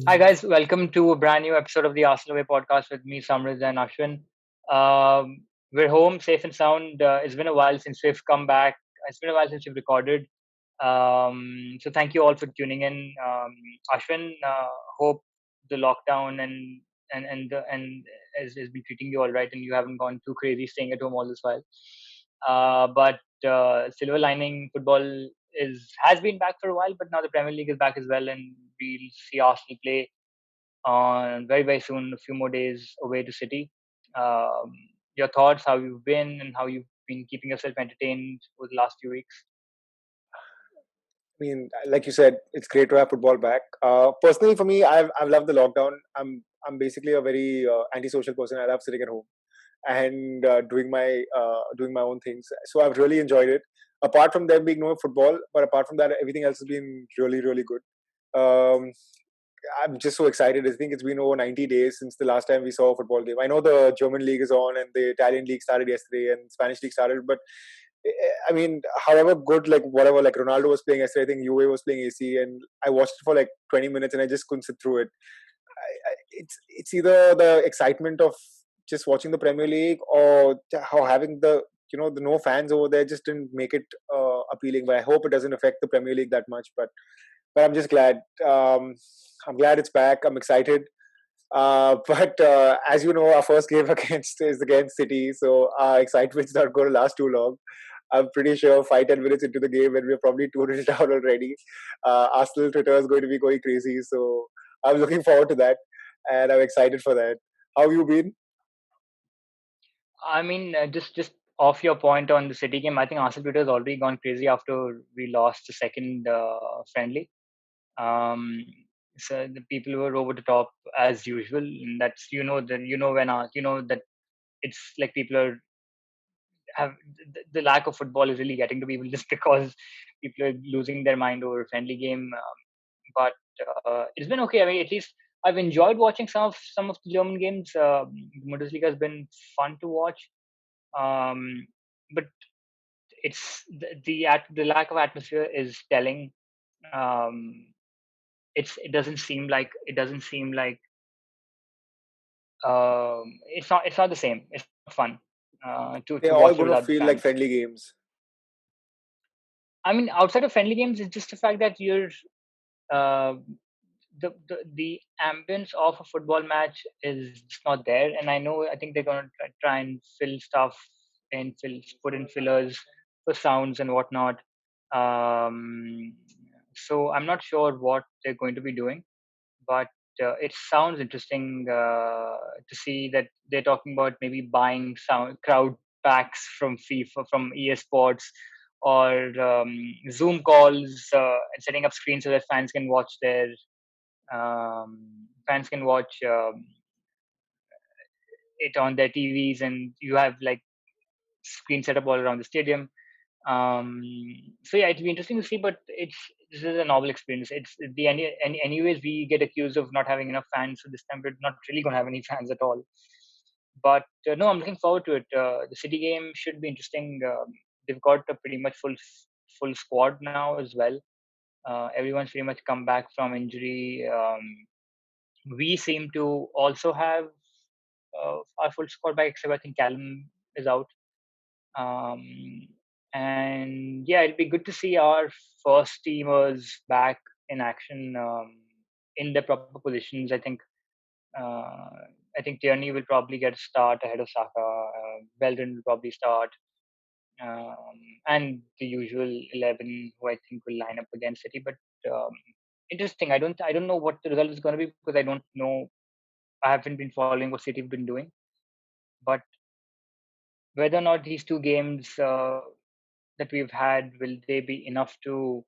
Hi guys, welcome to a brand new episode of the Arsenal Way podcast with me, Samrid and Ashwin. We're home, safe and sound. It's been a while since we've come back. It's been a while since we've recorded. So thank you all for tuning in. Ashwin, hope the lockdown and has been treating you all right, and you haven't gone too crazy staying at home all this while. But silver lining, football is has been back for a while, but now the Premier League is back as well, and we'll see Arsenal play on very soon. A few more days away to City. Um, your thoughts? How you've been and how you've been keeping yourself entertained over the last few weeks? I mean, like you said, it's great to have football back. Personally, for me, I've loved the lockdown. I'm basically a very antisocial person. I love sitting at home and doing my own things. So I've really enjoyed it. Apart from there being no football, but apart from that, everything else has been really good. Um, I'm just so excited. I think it's been over 90 days since the last time we saw a football game. I know the German league is on and the Italian league started yesterday and Spanish league started, but I mean, however good, like whatever, like Ronaldo was playing yesterday, I think Juve was playing AC, and I watched it for like 20 minutes and I just couldn't sit through it. It's either the excitement of just watching the Premier League or how having the no fans over there just didn't make it appealing. But I hope it doesn't affect the Premier League that much. But I'm just glad. I'm glad it's back. I'm excited. But as you know, our first game is against City, so our excitement's not going to last too long. I'm pretty sure 5-10 minutes into the game, and we're probably 2-0 down already. Arsenal Twitter is going to be going crazy, so I'm looking forward to that, and I'm excited for that. How have you been? I mean, just off your point on the City game, I think Arsenal Twitter has already gone crazy after we lost the second friendly. Um, so the people were over the top as usual, and that's you know that it's like people are have the lack of football is really getting to people just because people are losing their mind over a friendly game. But it's been okay. I mean, at least I've enjoyed watching some of the German games. Bundesliga has been fun to watch, um, but it's the lack of atmosphere is telling. Um, it doesn't seem like it's not the same. It's not fun to They're to all watch it going to without the feel like fans. friendly games. I mean, outside of friendly games, it's just the fact that uh, the ambience of a football match is just not there. And I think they're gonna try and fill stuff and put in fillers for sounds and whatnot. Um, so I'm not sure what they're going to be doing, but it sounds interesting to see that they're talking about maybe buying sound crowd packs from FIFA, from EA Sports, or Zoom calls and setting up screens so that fans can watch it on their TVs, and you have like screen set up all around the stadium. Um, so yeah, it'll be interesting to see, but this is a novel experience. It's the anyways we get accused of not having enough fans, so this time we're not really gonna have any fans at all. But no, I'm looking forward to it. The City game should be interesting. They've got a pretty much full squad now as well. Everyone's pretty much come back from injury. We seem to also have our full squad back, except I think Callum is out. Um, and yeah, it'll be good to see our first teamers back in action in their proper positions. Uh, I think Tierney will probably get a start ahead of Saka. Belden will probably start, um, and the usual 11 who I think will line up against City. But um, interesting. I don't know what the result is going to be because I don't know. I haven't been following what City have been doing, but whether or not these two games that we've had will they be enough to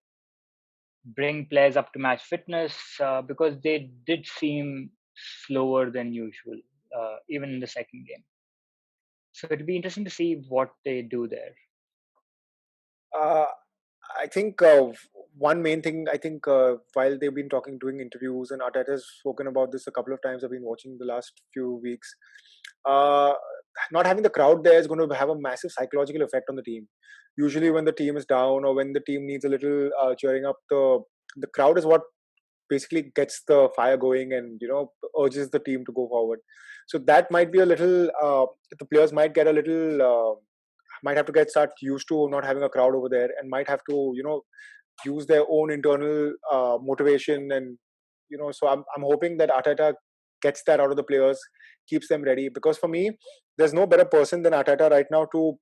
bring players up to match fitness? Because they did seem slower than usual, even in the second game. So it'll be interesting to see what they do there. Uh, I think one main thing, I think while they've been talking, doing interviews, and Arteta's spoken about this a couple of times. I've been watching the last few weeks. Uh, Not having the crowd there is going to have a massive psychological effect on the team. Usually, when the team is down or when the team needs a little cheering up, the crowd is what basically gets the fire going and urges the team to go forward. So that might be a little. The players might get a little. Might have to start used to not having a crowd over there, and might have to use their own internal motivation. And so I'm hoping that Arteta gets that out of the players, keeps them ready, because for me there's no better person than Arteta right now to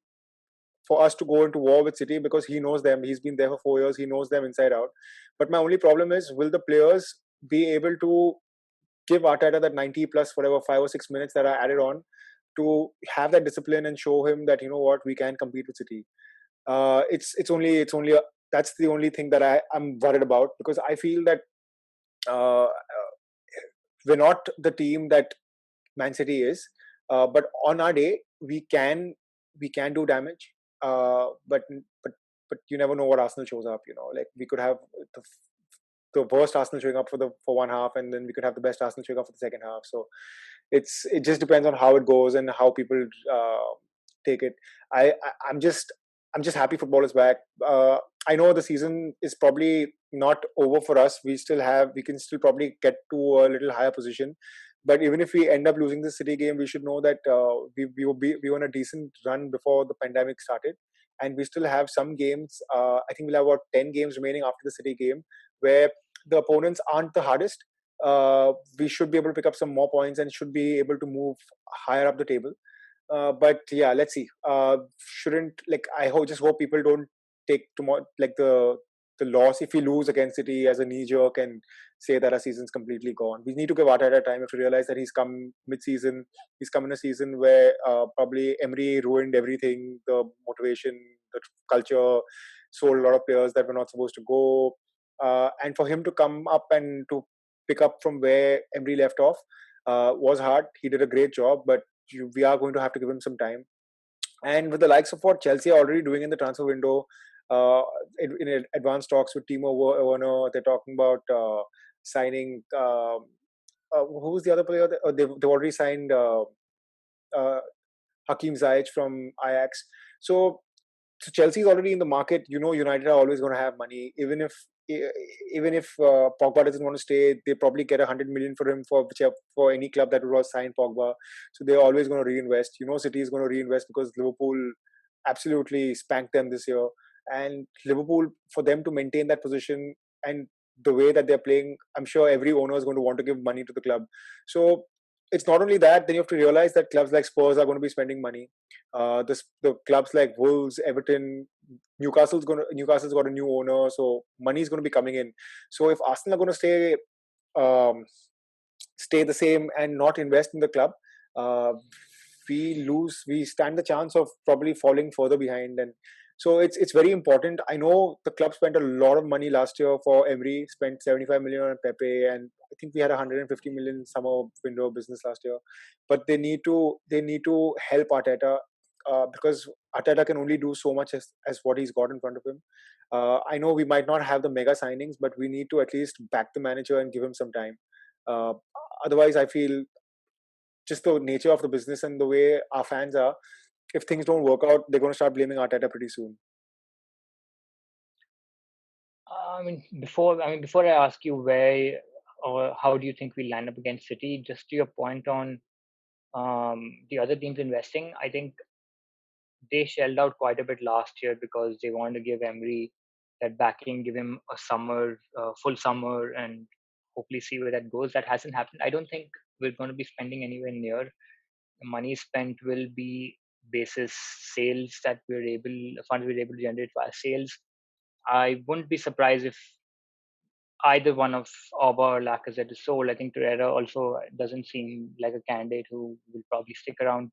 for us to go into war with City, because he knows them. He's been there for 4 years. He knows them inside out. But my only problem is, will the players be able to give Arteta that 90 plus whatever 5 or 6 minutes that are added on, to have that discipline and show him that what, we can compete with City. That's the only thing that I'm worried about, because I feel that we're not the team that Man City is, but on our day we can do damage. But but you never know what Arsenal shows up. Like, we could have the, the worst Arsenal showing up for one half, and then we could have the best Arsenal showing up for the second half. So it just depends on how it goes and how people take it. I'm just happy football is back. I know the season is probably not over for us. We can still probably get to a little higher position. But even if we end up losing the City game, we should know that we were on a decent run before the pandemic started, and we still have some games. I think we'll have about 10 games remaining after the City game, where the opponents aren't the hardest. We should be able to pick up some more points and should be able to move higher up the table. But yeah, let's see. Shouldn't just hope people don't take tomorrow like the loss, if we lose against City, as a knee jerk and say that our season's completely gone. We need to give Arteta time. We have to realize that he's come mid-season. He's come in a season where probably Emery ruined everything, the motivation, the culture, sold a lot of players that were not supposed to go. And for him to come up and to pick up from where Emery left off was hard. He did a great job, but we are going to have to give him some time. And with the likes of what Chelsea are already doing in the transfer window, uh, in advanced talks with Timo Werner, they're talking about signing. Who's the other player? They've already signed uh, Hakim Ziyech from Ajax. So Chelsea is already in the market. United are always going to have money, even if Pogba doesn't want to stay, they probably get 100 million for him for any club that would sign Pogba. So they're always going to reinvest. City is going to reinvest because Liverpool absolutely spanked them this year, and Liverpool, for them to maintain that position and the way that they're playing, I'm sure every owner is going to want to give money to the club. So it's not only that. Then you have to realize that clubs like Spurs are going to be spending money. The clubs like Wolves, Everton, Newcastle's got a new owner, so money is going to be coming in. So if Arsenal are going to um, stay the same and not invest in the club, uh, we stand the chance of probably falling further behind. And so it's very important. I know the club spent a lot of money last year for Emery, spent 75 million on Pepe, and I think we had 150 million summer window business last year. But they need to help Arteta, because Arteta can only do so much as what he's got in front of him. I know we might not have the mega signings, but we need to at least back the manager and give him some time. Uh, Otherwise, I feel just the nature of the business and the way our fans are, if things don't work out, they're going to start blaming Arteta pretty soon. Before I ask you where or how do you think we line up against City, just to your point on the other teams investing, I think they shelled out quite a bit last year because they wanted to give Emery that backing, give him a summer, full summer, and hopefully see where that goes. That hasn't happened. I don't think we're going to be spending anywhere near the money spent will be basis sales that funds we're able to generate via sales. I wouldn't be surprised if either one of Auba or Lacazette is sold. I think Torreira also doesn't seem like a candidate who will probably stick around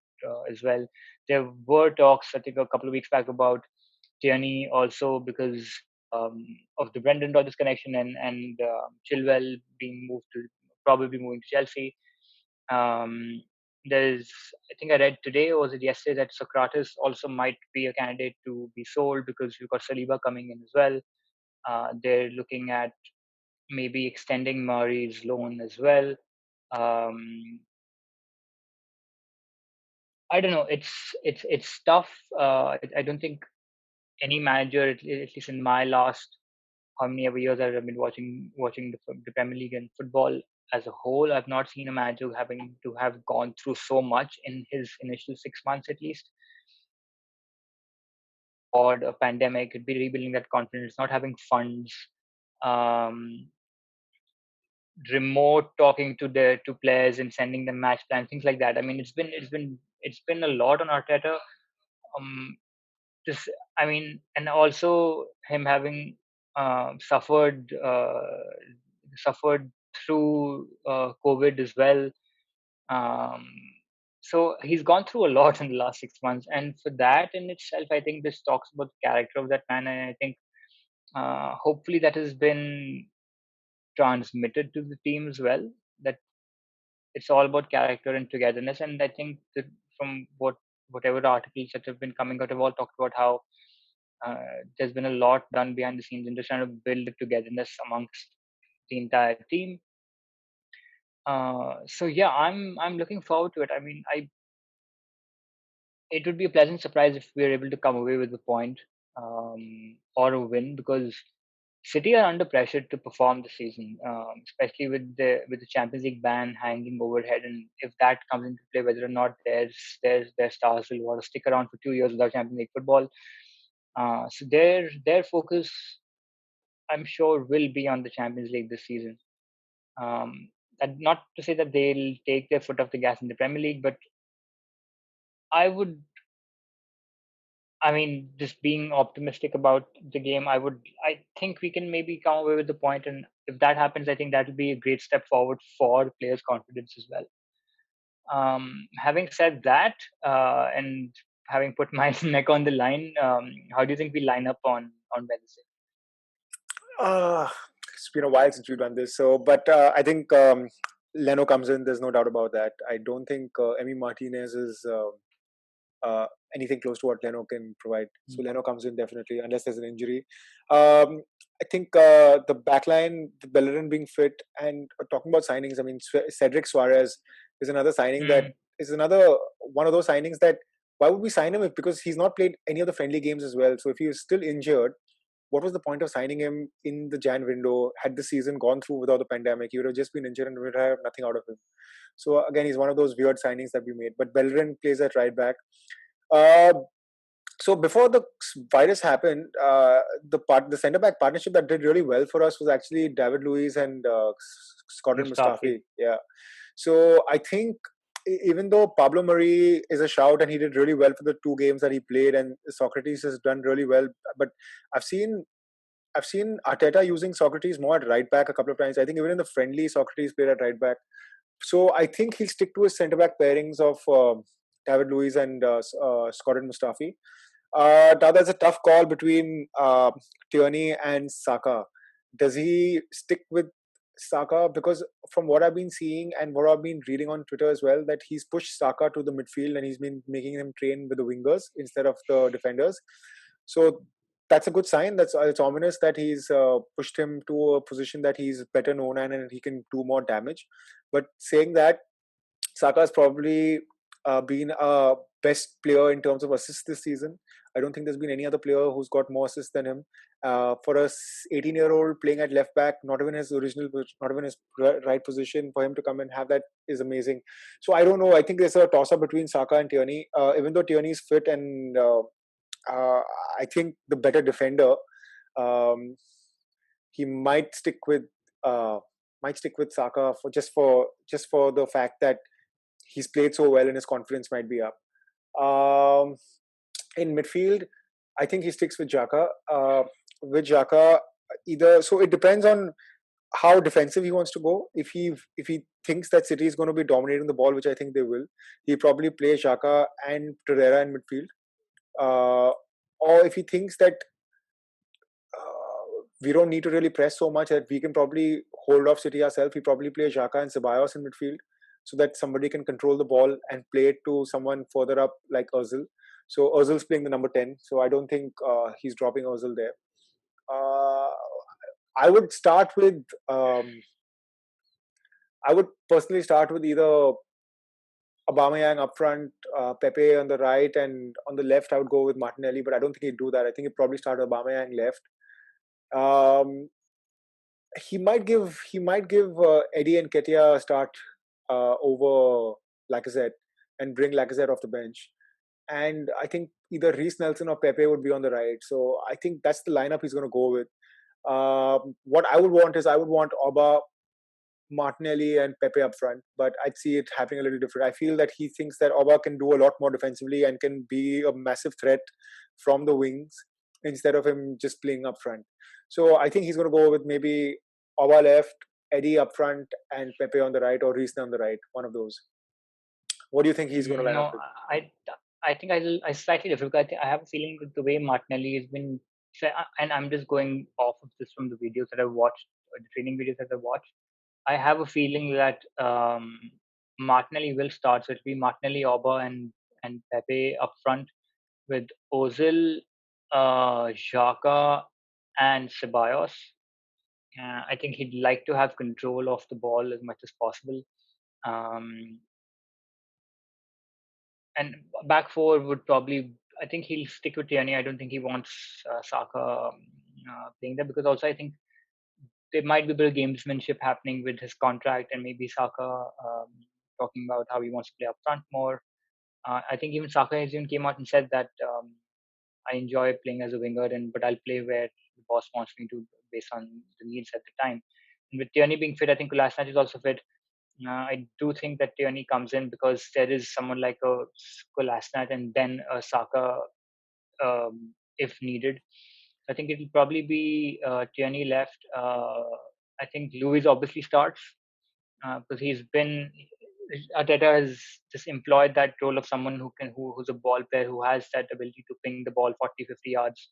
as well. There were talks, I think, a couple of weeks back about Tierney also because um, of the Brendan Rodgers connection and Chilwell being moved to probably moving to Chelsea. Um, there's, I think I read today or was it yesterday that Socrates also might be a candidate to be sold because we've got Saliba coming in as well. They're looking at maybe extending Murray's loan as well. Um, I don't know. It's tough. I don't think any manager, at least in my last how many ever years I've been watching the Premier League and football as a whole. I've not seen a manager having to have gone through so much in his initial 6 months at least, or a pandemic. It'd be rebuilding that confidence, not having funds, um, remote talking to players and sending them match plans, things like that. I mean, it's been a lot on Arteta. Um, just I mean, and also him having suffered through COVID as well. Um, so he's gone through a lot in the last 6 months, and for that in itself, I think this talks about the character of that man, and I think hopefully that has been transmitted to the team as well. That it's all about character and togetherness, and I think that from whatever articles that have been coming out have all talked about how there's been a lot done behind the scenes in just trying to build the togetherness amongst the entire team. So yeah, I'm looking forward to it. I mean, it would be a pleasant surprise if we are able to come away with a point or a win, because City are under pressure to perform this season, especially with the Champions League ban hanging overhead, and if that comes into play, whether or not their stars will want to stick around for 2 years without Champions League football. So their focus, I'm sure, will be on the Champions League this season. Um, and not to say that they'll take their foot off the gas in the Premier League, but I would I mean, just being optimistic about the game, I think we can maybe come away with the point, and if that happens, I think that will be a great step forward for players' confidence as well. Having said that, and having put my neck on the line, how do you think we line up on Wednesday? Uh, it's been a while since we've done this. So, but I think Leno comes in. There's no doubt about that. I don't think Emi Martinez is uh, anything close to what Leno can provide. So Mm. Leno comes in definitely, unless there's an injury. I think the backline, the Bellerin being fit, and talking about signings. I mean, Cedric Suarez is another signing that Mm. is another one of those signings that why would we sign him if because he's not played any of the friendly games as well. So if he is still injured, what was the point of signing him in the Jan window? Had the season gone through without the pandemic, he would have just been injured and we would have nothing out of him. So again, he's one of those weird signings that we made. But Bellerin plays at right back. Uh, so before the virus happened, the centre back partnership that did really well for us was actually David Luiz and Scotland Mustafi. Mustafi. Yeah. So I think even though Pablo Mari is a shout and he did really well for the 2 games that he played, and Socrates has done really well, but I've seen I've seen Arteta using Socrates more at right back a couple of times. I think even in the friendly, Socrates played at right back. So I think he'll stick to his centre back pairings of David Luiz and Scotland Mustafi. Now there's a tough call between Tierney and Saka. Does he stick with Saka? Because from what I've been seeing and what I've been reading on Twitter as well, that he's pushed Saka to the midfield and he's been making him train with the wingers instead of the defenders. So that's a good sign. That's it's ominous that he's pushed him to a position that he's better known and he can do more damage. But saying that, Saka has probably been a best player in terms of assists this season. I don't think there's been any other player who's got more assists than him. For a 18-year-old playing at left back, not even his original, not even his right position, for him to come and have that is amazing. So I don't know. I think there's a toss-up between Saka and Tierney. Even though Tierney is fit and uh, I think the better defender, um, he uh, might stick with Saka for just for the fact that he's played so well and his confidence might be up. Um, in midfield, I think he sticks with Xhaka. With Xhaka, either so it depends on how defensive he wants to go. If he thinks that City is going to be dominating the ball, which I think they will, he probably play Xhaka and Torreira in midfield. Uh, or if he thinks that we don't need to really press so much that we can probably hold off City ourselves, we probably play Xhaka and Ceballos in midfield so that somebody can control the ball and play it to someone further up like Ozil. So Ozil's playing the number 10, so I don't think he's dropping Ozil there. Uh, I would start with, I would personally start with either Aubameyang up front, Pepe on the right, and on the left I would go with Martinelli, but I don't think he'd do that. I think he'd probably start Aubameyang left. Um, he might give Eddie and Ketia a start over Lacazette and bring Lacazette off the bench. And I think either Reece Nelson or Pepe would be on the right. So I think that's the lineup he's going to go with. What I would want is I would want Oba, Martinelli, and Pepe up front, but I'd see it happening a little different. I feel that he thinks that Oba can do a lot more defensively and can be a massive threat from the wings instead of him just playing up front. So I think he's going to go with maybe Oba left, Eddie up front, and Pepe on the right, or Reece on the right. One of those. What do you think he's going to line up No, with? I think I slightly different. I have a feeling that the way Martinelli has been, and I'm just going off of this from the videos that I've watched, or the training videos that I've watched. I have a feeling that Martinelli will start. So it'll be Martinelli, Oba, and Pepe up front with Ozil, Xhaka, and Ceballos. I think he'd like to have control of the ball as much as possible. Um, and back four would probably, I think he'll stick with Tierney. I don't think he wants Saka playing there, because also I think there might be a bit of gamesmanship happening with his contract, and maybe Saka talking about how he wants to play up front more. I think even Saka has even came out and said that I enjoy playing as a winger, but I'll play where the boss wants me to based on the needs at the time. And with Tierney being fit, I think Kolasinac is also fit. I do think that Tierney comes in because there is someone like a Kolasinac and then a Saka if needed. I think it will probably be Tierney left. I think Luis obviously starts because he's been Arteta has just employed that role of someone who's a ball player who has that ability to ping the ball 40, 50 yards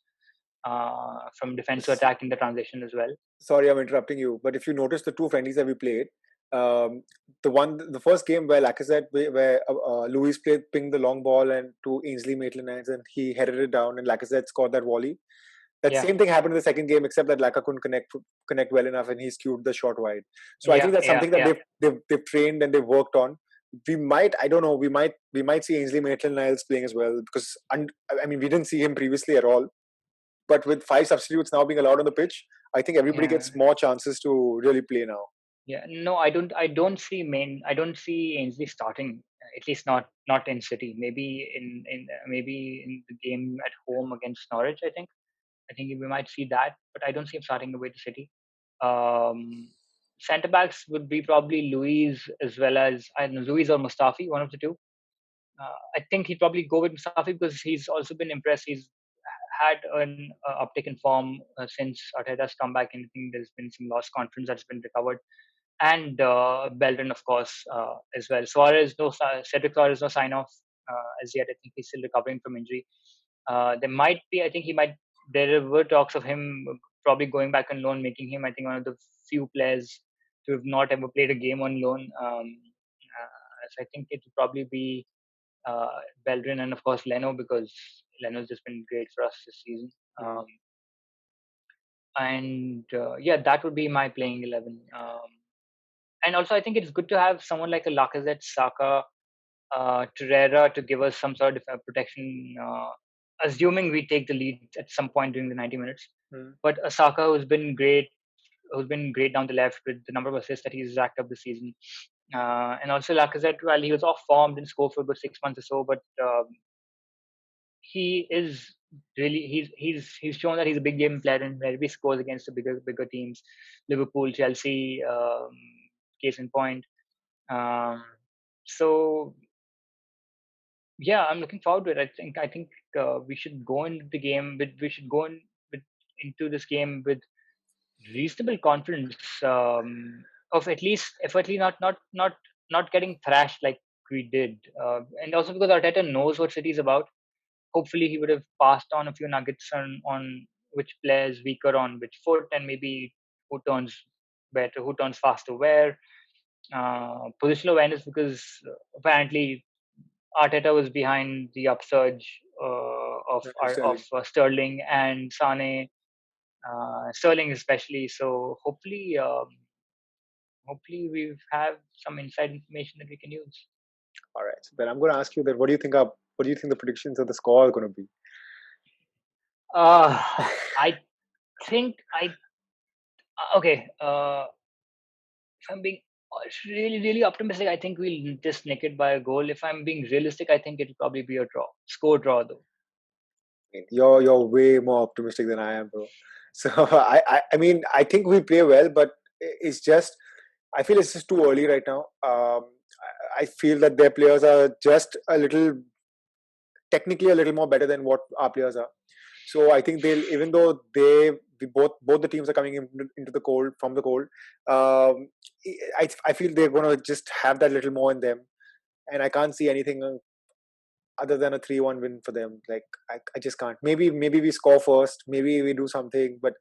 from defense to attack in the transition as well. Sorry, I'm interrupting you, but if you notice the two friendlies that we played, the first game where Lacazette, where Luis played pinged the long ball and to Ainsley Maitland-Niles and he headed it down and Lacazette scored that volley. That Yeah, same thing happened in the second game, except that Laka couldn't connect well enough and he skewed the shot wide. So I think yeah, that's yeah, something that yeah. they've trained and they've worked on. We might, I don't know, we might see Ainsley Maitland-Niles playing as well, because I mean we didn't see him previously at all. But with 5 substitutes now being allowed on the pitch, I think everybody Yeah. gets more chances to really play now. Yeah, no, I don't. I don't see Ainsley starting. At least not in City. Maybe in the game at home against Norwich. I think we might see that, but I don't see him starting away to City. Centre backs would be probably Luis as well as I don't know, Luis or Mustafi, one of the two. I think he'd probably go with Mustafi because he's also been impressed. He's had an uptick in form since Arteta's come back, and I think there's been some lost confidence that's been recovered, and Bellerin, of course, as well. Cedric Soares, no sign off as yet. I think he's still recovering from injury. There might be, I think he might, there were talks of him probably going back on loan, making him, I think, one of the few players to have not ever played a game on loan. So I think it would probably be Bellerin and, of course, Leno, because Leno's just been great for us this season. And yeah, that would be my playing 11. And also, I think it's good to have someone like a Lacazette, Saka, Torreira to give us some sort of protection, assuming we take the lead at some point during the 90 minutes. But Saka, who's been great down the left with the number of assists that he's racked up this season. And also Lacazette, while he was off form, didn't score for about 6 months or so, but he is really he's shown that he's a big game player and wherever he scores against the bigger teams, Liverpool, Chelsea, case in point. So yeah, I'm looking forward to it. I think we should go into the game with we should go into this game with reasonable confidence of at least not getting thrashed like we did, and also because Arteta knows what City is about. Hopefully, he would have passed on a few nuggets on which players weaker on which foot, and maybe who turns better, who turns faster where. Positional awareness, because apparently Arteta was behind the upsurge of Sterling and Sane, Sterling especially. So hopefully we have some inside information that we can use. All right. So then I'm going to ask you that. What do you think the predictions of the score are going to be? I think okay. If I'm being really optimistic, I think we'll just nick it by a goal. If I'm being realistic, I think it'll probably be a score draw though. You're way more optimistic than I am, bro. So I mean I think we play well, but it's just I feel it's just too early right now. I feel that their players are just a little technically a little more better than what our players are. So I think they'll, even though both the teams are coming into the cold from the cold, um, I feel they're going to just have that little more in them, and I can't see anything other than a 3-1 win for them. Like I just can't. Maybe we score first, maybe we do something, but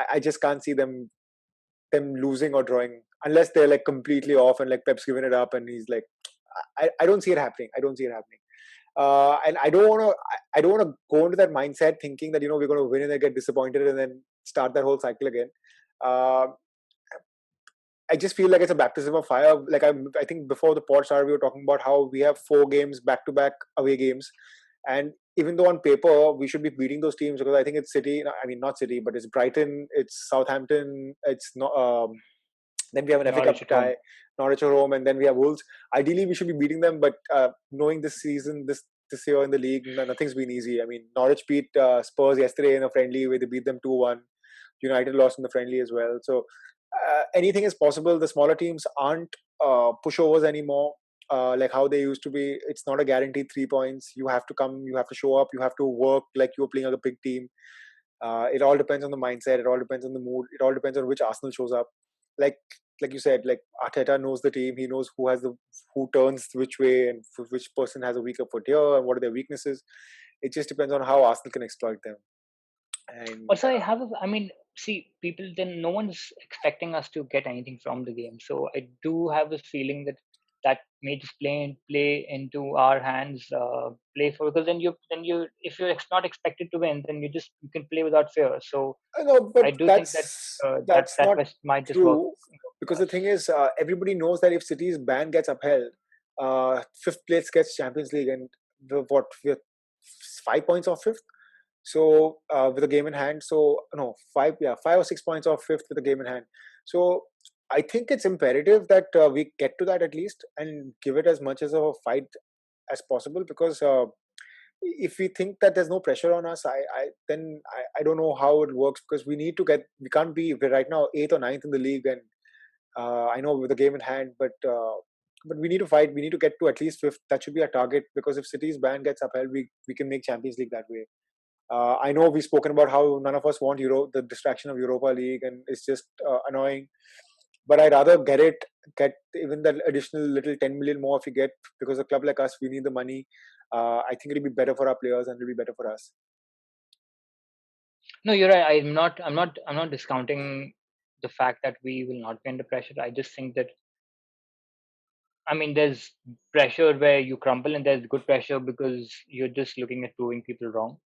I just can't see them losing or drawing unless they're like completely off and like Pep's given it up and he's like, I don't see it happening. I don't see it happening. And I don't want to go into that mindset thinking that we're going to win and then get disappointed and then start that whole cycle again. Uh, I just feel like it's a baptism of fire. Like I think before the pod started, we were talking about how we have 4 games back to back away games, and even though on paper we should be beating those teams because I think it's City. I mean not City, but it's Brighton, it's Southampton, it's not. Then we have an FA Cup Norwich at home. tie, Norwich at home, and then we have Wolves. Ideally, we should be beating them, but knowing this season, this year in the league, nothing's been easy. I mean, Norwich beat Spurs yesterday in a friendly where they beat them 2-1. United lost in the friendly as well. So anything is possible. The smaller teams aren't pushovers anymore. Like how they used to be. It's not a guaranteed 3 points. You have to come, you have to show up, you have to work like you're playing a big team. It all depends on the mindset. It all depends on the mood. It all depends on which Arsenal shows up. Like like you said, like Arteta knows the team. He knows who turns which way and which person has a weaker foot here and what are their weaknesses. It just depends on how Arsenal can exploit them. And Also, I mean, see, people then no one's expecting us to get anything from the game. So I do have a feeling that may just play into our hands, play for because then you if you're not expected to win, then you can play without fear. So I know, but I do think that that's that not might just work true because for the us. thing is, everybody knows that if City's ban gets upheld, fifth place gets Champions League, and we're 5 points off fifth. So with a game in hand, so no 5 or 6 points off fifth with a game in hand. So I think it's imperative that we get to that at least and give it as much as a fight as possible because if we think that there's no pressure on us, I don't know how it works because we can't be we're right now eighth or ninth in the league and I know with the game in hand, but we need to fight. We need to get to at least fifth. That should be our target because if City's ban gets upheld, we can make Champions League that way. I know we've spoken about how none of us want the distraction of Europa League, and it's just annoying. But I'd rather get even that additional little 10 million more if we get because a club like us, we need the money. I think it'll be better for our players and it'll be better for us. No, you're right. I'm not discounting the fact that we will not be under pressure. I just think that I mean, there's pressure where you crumble, and there's good pressure because you're just looking at proving people wrong.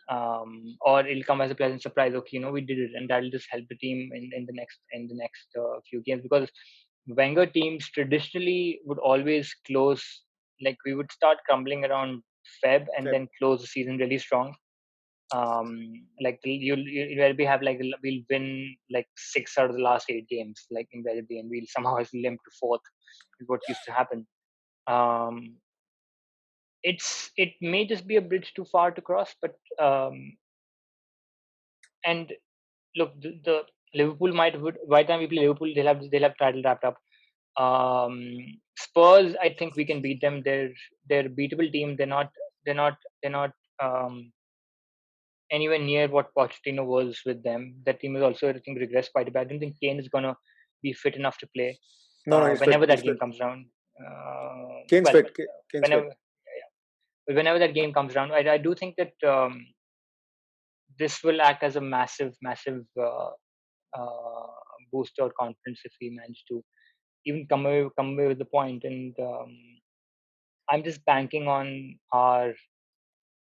Or it'll come as a pleasant surprise. Okay, we did it, and that'll just help the team in the next few games because Wenger teams traditionally would always close like we would start crumbling around Feb and Feb. then close the season really strong. Like you'll maybe have like we'll win like 6 out of the last 8 games like invariably, and we'll somehow limp to fourth. Is what used to happen. Um, it may just be a bridge too far to cross, but and look, the Liverpool by the time we play Liverpool, they'll have title wrapped up. Spurs, I think we can beat them. They're a beatable team. They're not um, anywhere near what Pochettino was with them. That team is also, I think, regressed quite a bit. I don't think Kane is gonna be fit enough to play No, he's fit. whenever He's that fit. game comes around. Kane's Well, fit. Kane's fit. whenever whenever that game comes around, I do think that this will act as a massive uh, boost to our confidence if we manage to even come away with the point. And I'm just banking on our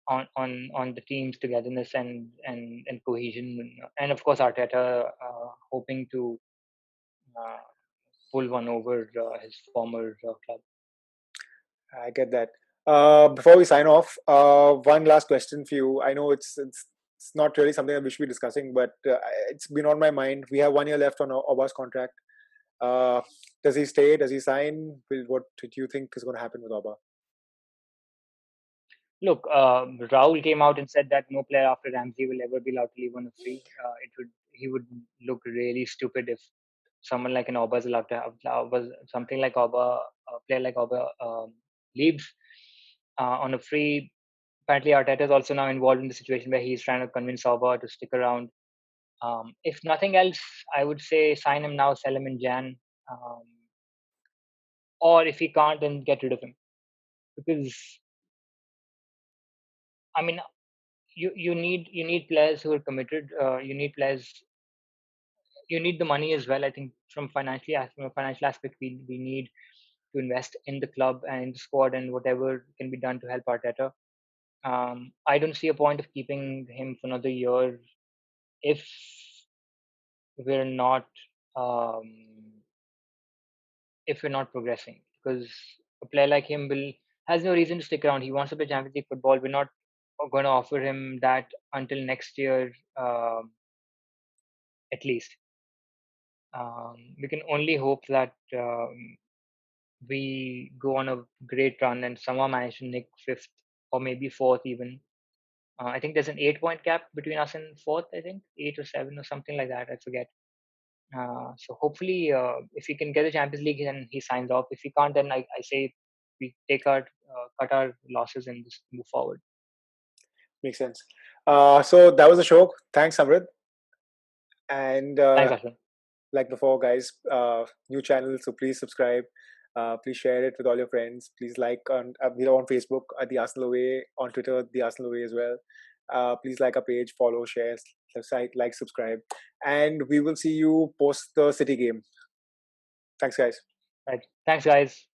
on the team's togetherness and cohesion, and of course Arteta hoping to uh, pull one over his former club. I get that. Before we sign off, one last question for you. I know it's it's not really something that we should be discussing, but it's been on my mind. We have 1 year left on Auba's contract. Does he stay? Does he sign? What do you think is going to happen with Auba? Look, Rahul came out and said that no player after Ramsey will ever be allowed to leave on a free. He would look really stupid if someone like an Auba is allowed to have something like Auba, a player like Auba leaves on a free. Apparently, Arteta is also now involved in the situation where he's trying to convince Auba to stick around. If nothing else, I would say sign him now, sell him in Jan, or if he can't, then get rid of him. Because I mean, you need players who are committed. You need players. You need the money as well. I think from a financial aspect, we need to invest in the club and in the squad and whatever can be done to help Arteta. I don't see a point of keeping him for another year if we're not um, progressing, because a player like him has no reason to stick around. He wants to play Champions League football. We're not going to offer him that until next year, at least. We can only hope that we go on a great run and somehow manage to nick fifth or maybe fourth even. I think there's an 8-point gap between us and fourth. I think 8 or 7 or something like that. I forget. So hopefully, if we can get the Champions League, then he signs off. If he can't, then I say we take our cut our losses and just move forward. Makes sense. So that was the show. Thanks, Amrit. And Thanks, Ashwin. like before, guys, new channel, so please subscribe. Please share it with all your friends. Please like we're on Facebook at the Arsenal Away, on Twitter the Arsenal Away as well. Please like our page, follow, share, like, subscribe, and we will see you post the City game. Thanks, guys. Right. Thanks, guys.